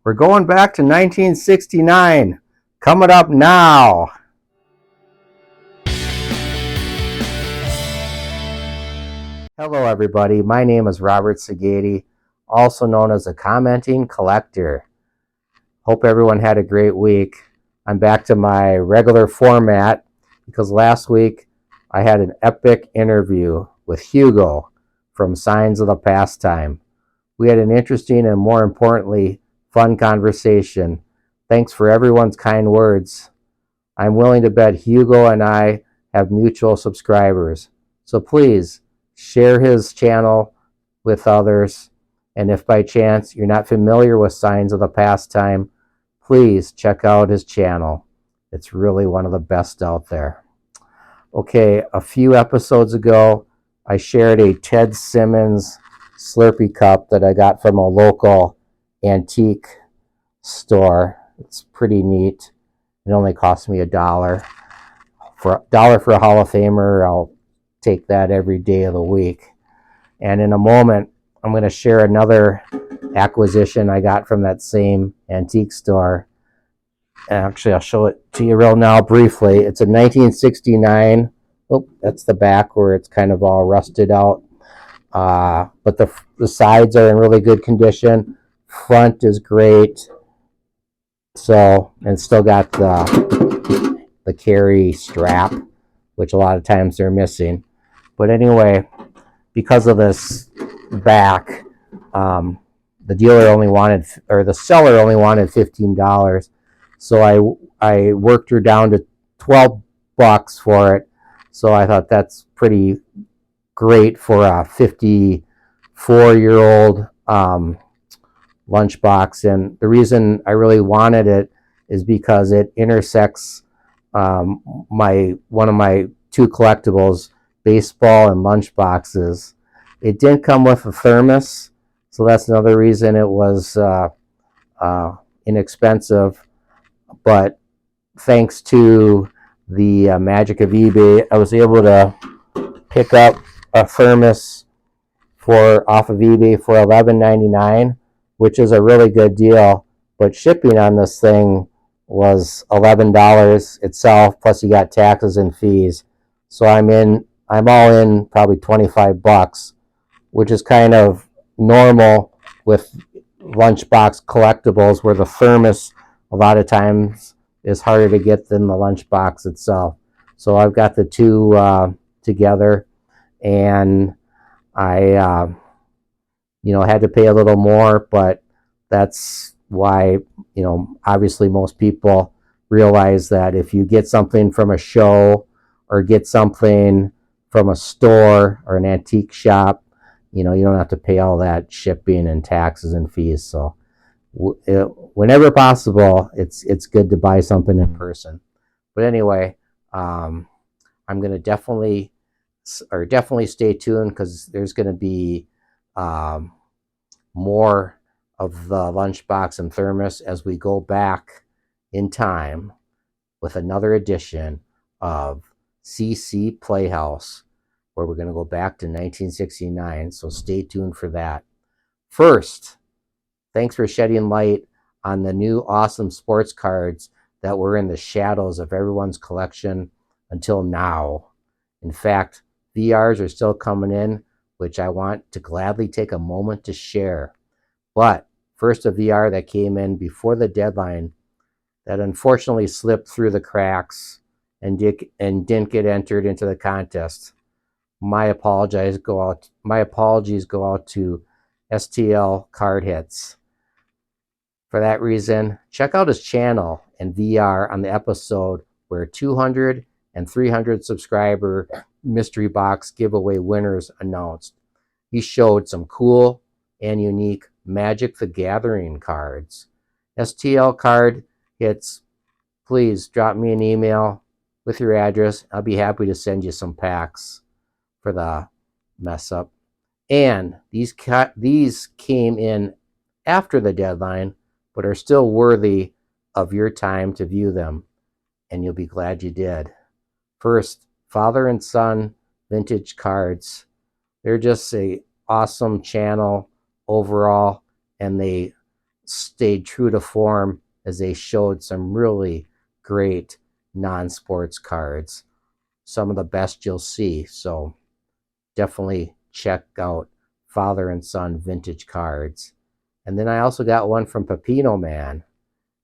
We're going back to 1969. Coming up now. Hello, everybody. My name is Robert Sagati, also known as the Commenting Collector. Hope everyone had a great week. I'm back to my regular format because last week I had an epic interview with Hugo from Signs of the Pastime. We had an interesting and, more importantly, fun conversation. Thanks for everyone's kind words. I'm willing to bet Hugo and I have mutual subscribers. So please share his channel with others. And if by chance you're not familiar with Signs of the Pastime, please check out his channel. It's really one of the best out there. Okay, a few episodes ago, I shared a Ted Simmons Slurpee cup that I got from a local antique store. It's pretty neat. It only cost me $1. For a Hall of Famer, I'll take that every day of the week. And in a moment, I'm going to share another acquisition I got from that same antique store. Actually, I'll show it to you real now briefly. It's a 1969. Oh, that's the back where it's kind of all rusted out. But the sides are in really good condition. Front is great. So, and still got the carry strap, which a lot of times they're missing. But anyway, because of this back, the dealer only wanted, or the seller only wanted $15. So I worked her down to $12 for it. So I thought that's pretty great for a 54-year-old lunchbox. And the reason I really wanted it is because it intersects one of my two collectibles, baseball and lunchboxes. It didn't come with a thermos, so that's another reason it was inexpensive. But thanks to the magic of eBay, I was able to pick up a thermos off of eBay for $11.99, which is a really good deal. But shipping on this thing was $11 itself, plus you got taxes and fees. So I'm all in probably $25, which is kind of normal with lunchbox collectibles, where the thermos a lot of times is harder to get than the lunchbox itself. So I've got the two together, and I had to pay a little more, but that's why, obviously most people realize that if you get something from a show or get something from a store or an antique shop, you don't have to pay all that shipping and taxes and fees. So whenever possible, it's good to buy something in person. But anyway, I'm going to definitely stay tuned, because there's going to be more of the lunchbox and thermos as we go back in time with another edition of CC Playhouse, where we're going to go back to 1969. So stay tuned for that. First, thanks for shedding light on the new awesome sports cards that were in the shadows of everyone's collection until now. In fact, VRs are still coming in, which I want to gladly take a moment to share. But first, a VR that came in before the deadline that unfortunately slipped through the cracks and didn't get entered into the contest. My apologies go out to STL Card Hits. For that reason, check out his channel and VR on the episode where 200 and 300 subscriber mystery box giveaway winners announced. He showed some cool and unique Magic the Gathering cards. STL Card Hits, please drop me an email with your address. I'll be happy to send you some packs for the mess up. And these came in after the deadline, but are still worthy of your time to view them, and you'll be glad you did. First, father and son vintage cards. They're just a awesome channel overall, and they stayed true to form as they showed some really great non-sports cards, some of the best you'll see. So definitely check out Father and Son Vintage Cards. And then I also got one from Pepino Man.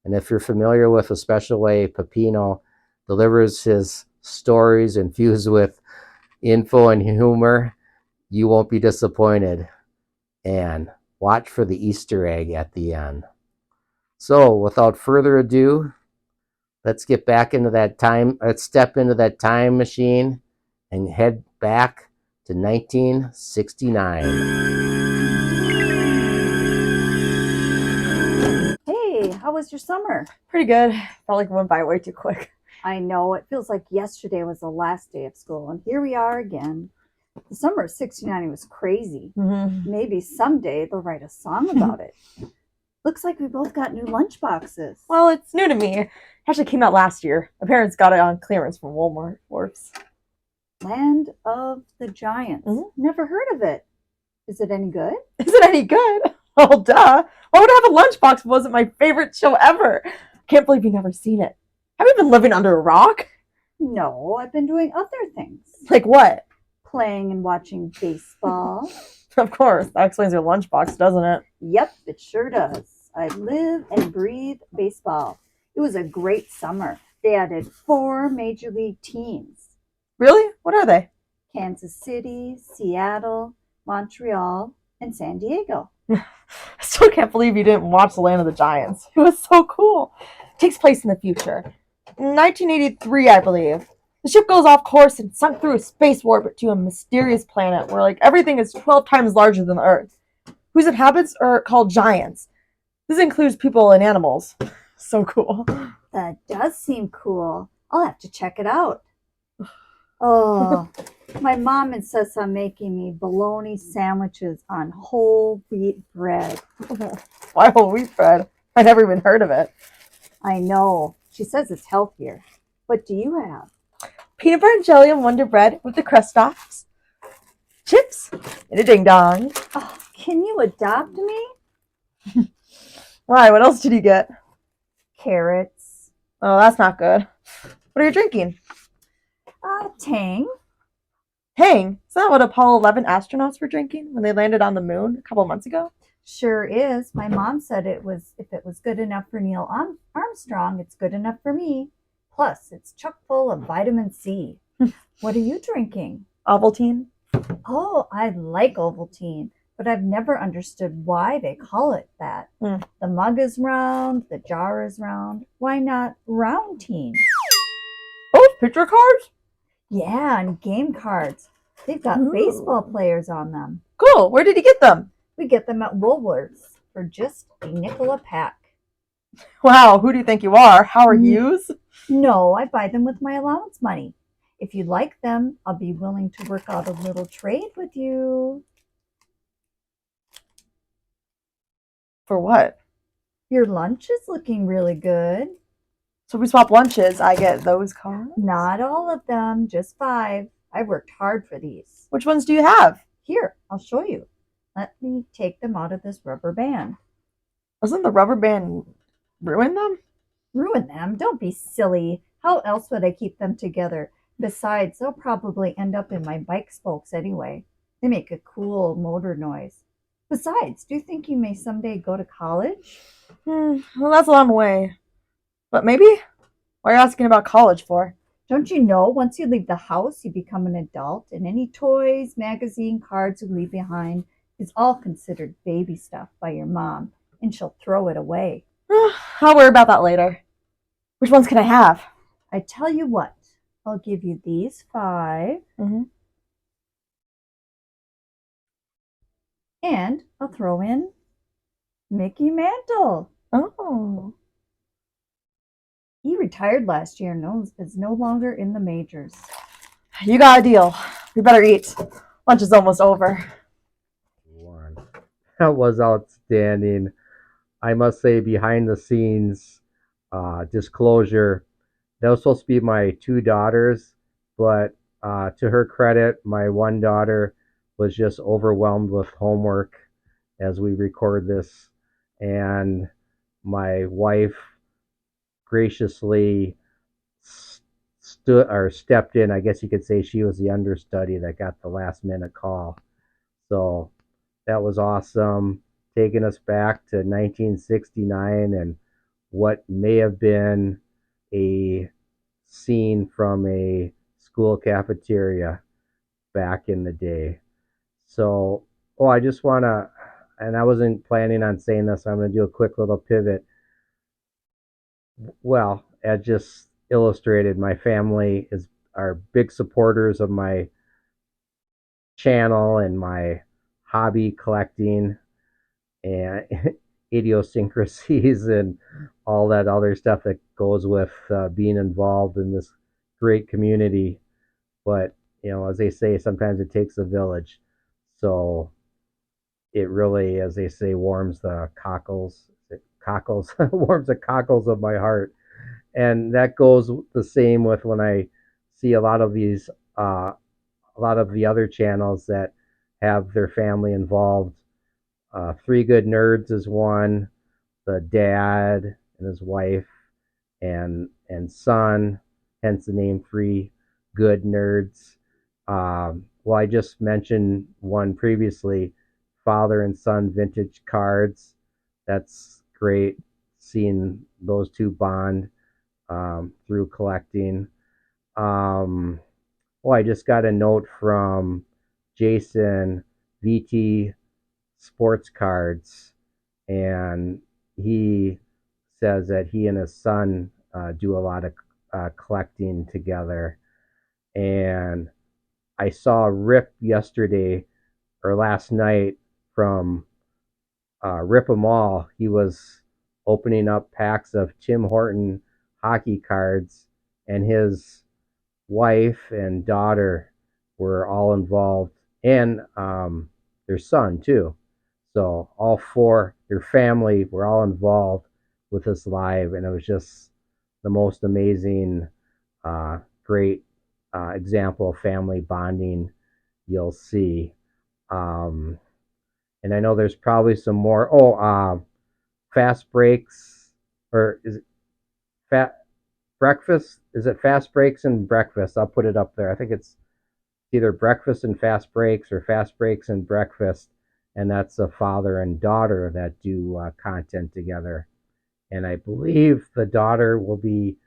And if you're familiar with the special way Pepino delivers his stories infused with info and humor, you won't be disappointed. And watch for the Easter egg at the end. So without further ado, let's get back into that time. Let's step into that time machine and head back to 1969. Hey, how was your summer? Pretty good. Felt like it went by way too quick. I know, it feels like yesterday was the last day of school, and here we are again. The summer of '69 was crazy. Maybe someday they'll write a song about it. Looks like we both got new lunch boxes. Well, it's new to me. It actually came out last year. My parents got it on clearance from Walmart. Land of the Giants. Never heard of it. Is it any good? Is it any good? Well, duh. Why would I have a lunchbox if it wasn't my favorite show ever? Can't believe you've never seen it. Have you been living under a rock? No, I've been doing other things. Like what? Playing and watching baseball. Of course. That explains your lunchbox, doesn't it? Yep, it sure does. I live and breathe baseball. It was a great summer. They added 4 major league teams. Really? What are they? Kansas City, Seattle, Montreal, and San Diego. I still can't believe you didn't watch The Land of the Giants. It was so cool. It takes place in the future. In 1983, I believe. The ship goes off course and sunk through a space warp to a mysterious planet where everything is 12 times larger than the Earth. Whose inhabitants are called giants. This includes people and animals. So cool. That does seem cool. I'll have to check it out. Oh, my mom insists on making me bologna sandwiches on whole wheat bread. Why whole wheat bread? I never even heard of it. I know. She says it's healthier. What do you have? Peanut butter and jelly and Wonder Bread with the crust tops. Chips and a ding dong. Oh, can you adopt me? Why? What else did you get? Carrots. Oh, that's not good. What are you drinking? Tang. Tang? Is that what Apollo 11 astronauts were drinking when they landed on the moon a couple months ago? Sure is. My mom said if it was good enough for Neil Armstrong, it's good enough for me. Plus, it's chock full of vitamin C. What are you drinking? Ovaltine. Oh, I like Ovaltine, but I've never understood why they call it that. The mug is round, the jar is round. Why not Roundtine? Oh, picture cards? Yeah, and game cards. They've got baseball players on them. Cool. Where did you get them? We get them at Woolworths for just a nickel a pack. Wow, who do you think you are? Howard Hughes? No, I buy them with my allowance money. If you like them, I'll be willing to work out a little trade with you. For what? Your lunch is looking really good. So we swap lunches, I get those cards? Not all of them, just 5. I worked hard for these. Which ones do you have? Here, I'll show you. Let me take them out of this rubber band. Doesn't the rubber band ruin them? Ruin them? Don't be silly. How else would I keep them together? Besides, they'll probably end up in my bike spokes anyway. They make a cool motor noise. Besides, do you think you may someday go to college? Well, that's a long way. But maybe? What are you asking about college for? Don't you know once you leave the house, you become an adult, and any toys, magazine, cards you leave behind is all considered baby stuff by your mom, and she'll throw it away. I'll worry about that later. Which ones can I have? I tell you what, I'll give you these 5. And I'll throw in Mickey Mantle. Oh. He retired last year and is no longer in the majors. You got a deal. We better eat. Lunch is almost over. That was outstanding. I must say, behind the scenes disclosure, that was supposed to be my 2 daughters, but to her credit, my one daughter was just overwhelmed with homework as we record this, and my wife graciously stood or stepped in. I guess you could say she was the understudy that got the last minute call. So that was awesome, taking us back to 1969 and what may have been a scene from a school cafeteria back in the day. So, I just want to, and I wasn't planning on saying this, so I'm going to do a quick little pivot. Well, as just illustrated, my family are big supporters of my channel and my hobby collecting and idiosyncrasies and all that other stuff that goes with being involved in this great community. But as they say, sometimes it takes a village. So it really, as they say, warms the cockles, warms the cockles of my heart. And that goes the same with when I see a lot of the other channels that have their family involved. Three Good Nerds is one. The dad and his wife and son, hence the name Three Good Nerds. Well, I just mentioned one previously, father and son vintage cards. That's great seeing those two bond through collecting. Um, I just got a note from Jason VT Sports Cards, and he says that he and his son do a lot of collecting together. And I saw a rip yesterday or last night from Rip 'em All. He was opening up packs of Tim Horton hockey cards, and his wife and daughter were all involved, and their son too. So all four, their family, were all involved with this live, and it was just the most amazing, great example of family bonding you'll see. Um, and I know there's probably some more. Fast breaks, or is it fat breakfast? Is it fast breaks and breakfast? I'll put it up there. I think it's either breakfast and fast breaks or fast breaks and breakfast, and that's a father and daughter that do content together. And I believe the daughter will be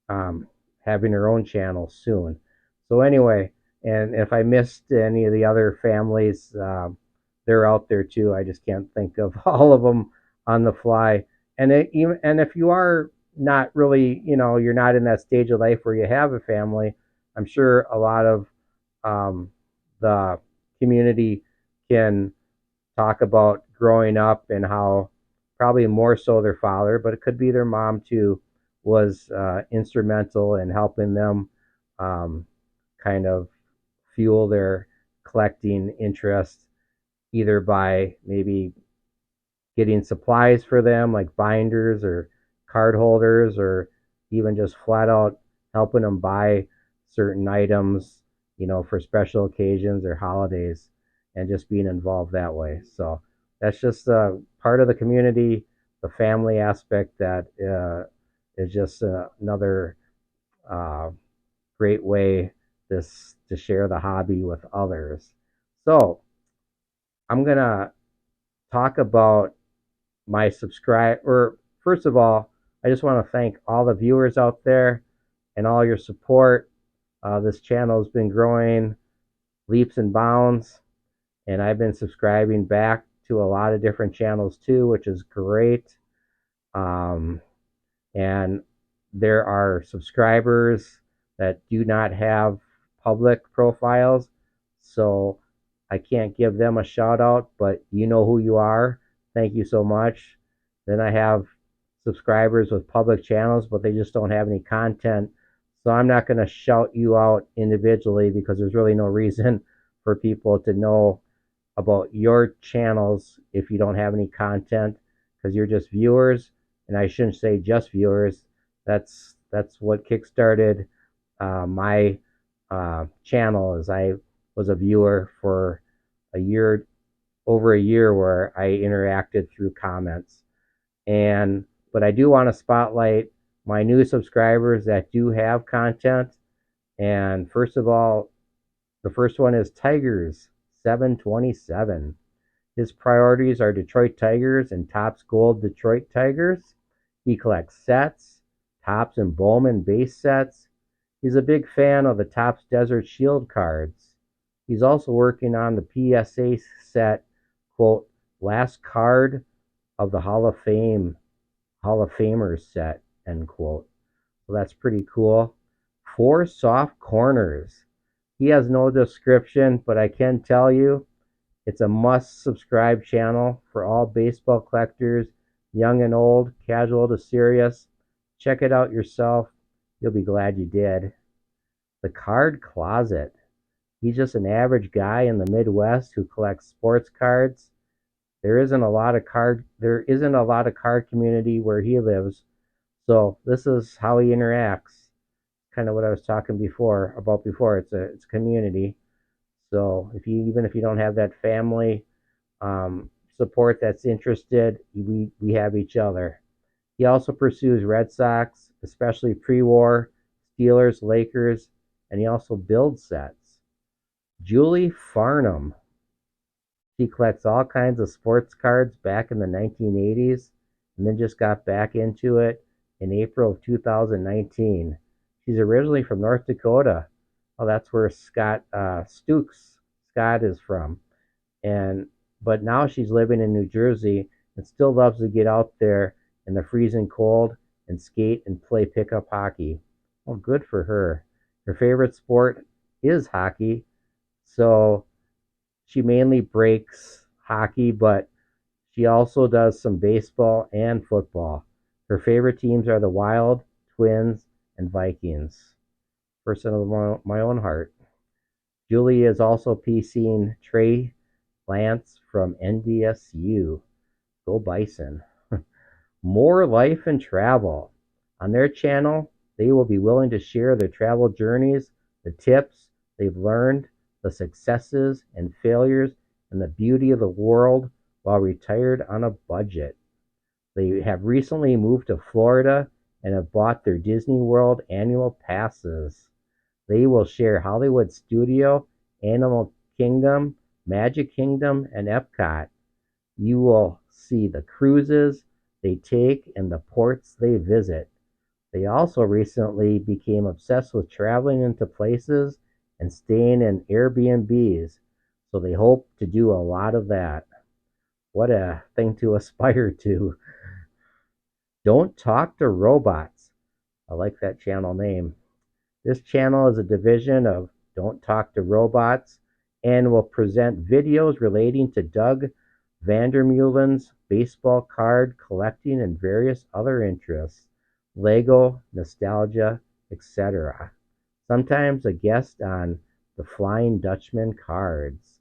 um, having her own channel soon. So anyway, and if I missed any of the other families, they're out there too. I just can't think of all of them on the fly. And if you are not really, you're not in that stage of life where you have a family, I'm sure a lot of um, the community can talk about growing up and how probably more so their father, but it could be their mom too, was instrumental in helping them um, kind of fuel their collecting interest, either by maybe getting supplies for them like binders or card holders, or even just flat out helping them buy certain items, for special occasions or holidays, and just being involved that way. So that's just part of the community, the family aspect that is just another uh, great way this to share the hobby with others. So I'm gonna talk about my subscribe or first of all, I just want to thank all the viewers out there and all your support. This channel has been growing leaps and bounds, and I've been subscribing back to a lot of different channels too, which is great. um, and there are subscribers that do not have public profiles, so I can't give them a shout out, but you know who you are. Thank you so much. Then I have subscribers with public channels, but they just don't have any content. So I'm not going to shout you out individually because there's really no reason for people to know about your channels if you don't have any content, because you're just viewers. And I shouldn't say just viewers. That's what kickstarted my channel, as I was a viewer for a year, over a year, where I interacted through comments. But I do want to spotlight my new subscribers that do have content. And first of all, the first one is Tigers 727. His priorities are Detroit Tigers and Topps Gold Detroit Tigers. He collects sets, Topps and Bowman base sets. He's a big fan of the Topps Desert Shield cards. He's also working on the PSA set, quote, last card of the Hall of Famers set, end quote. So that's pretty cool. 4 soft corners. He has no description, but I can tell you it's a must subscribe channel for all baseball collectors, young and old, casual to serious. Check it out yourself. You'll be glad you did. The Card Closet. He's just an average guy in the Midwest who collects sports cards. There isn't a lot of card community where he lives. So this is how he interacts. Kind of what I was talking about before. It's a community. So even if you don't have that family support that's interested, we have each other. He also pursues Red Sox, especially pre-war, Steelers, Lakers, and he also builds sets. Julie Farnham. She collects all kinds of sports cards back in the 1980s and then just got back into it in April of 2019. She's originally from North Dakota. Oh, that's where Scott is from. But now she's living in New Jersey and still loves to get out there in the freezing cold and skate and play pickup hockey. Well, good for her. Her favorite sport is hockey, so she mainly breaks hockey, but she also does some baseball and football. Her favorite teams are the Wild, Twins, and Vikings. Person of my own heart. Julie is also PCing Trey Lance from NDSU. Go Bison. More life and travel. On their channel, they will be willing to share their travel journeys, the tips they've learned, the successes and failures, and the beauty of the world while retired on a budget. They have recently moved to Florida and have bought their Disney World annual passes. They will share Hollywood Studio, Animal Kingdom, Magic Kingdom, and Epcot. You will see the cruises they take and the ports they visit. They also recently became obsessed with traveling into places and staying in Airbnbs, so they hope to do a lot of that. What a thing to aspire to. Don't Talk to Robots. I like that channel name. This channel is a division of Don't Talk to Robots and will present videos relating to Doug Vandermeulen's baseball card collecting and various other interests, Lego, nostalgia, etc. Sometimes a guest on the Flying Dutchman cards.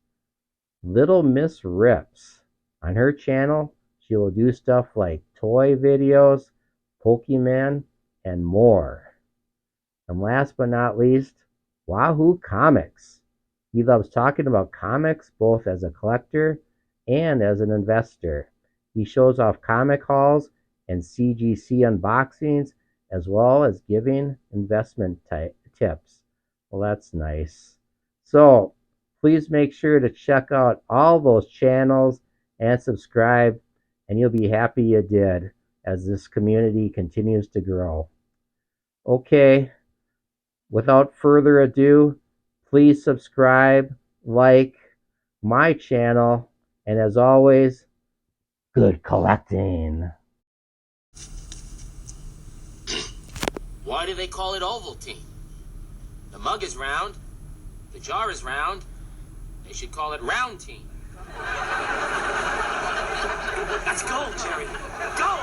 Little Miss Rips. On her channel, she will do stuff like toy videos, Pokemon, and more. And last but not least, Wahoo Comics. He loves talking about comics both as a collector and as an investor. He shows off comic hauls and CGC unboxings as well as giving investment tips. Well, that's nice. So please make sure to check out all those channels and subscribe, and you'll be happy you did as this community continues to grow. Okay, without further ado, please subscribe, like my channel, and as always, good collecting. Why do they call it Ovaltine? The mug is round, the jar is round, they should call it Roundtine. Let's go, Jerry, go!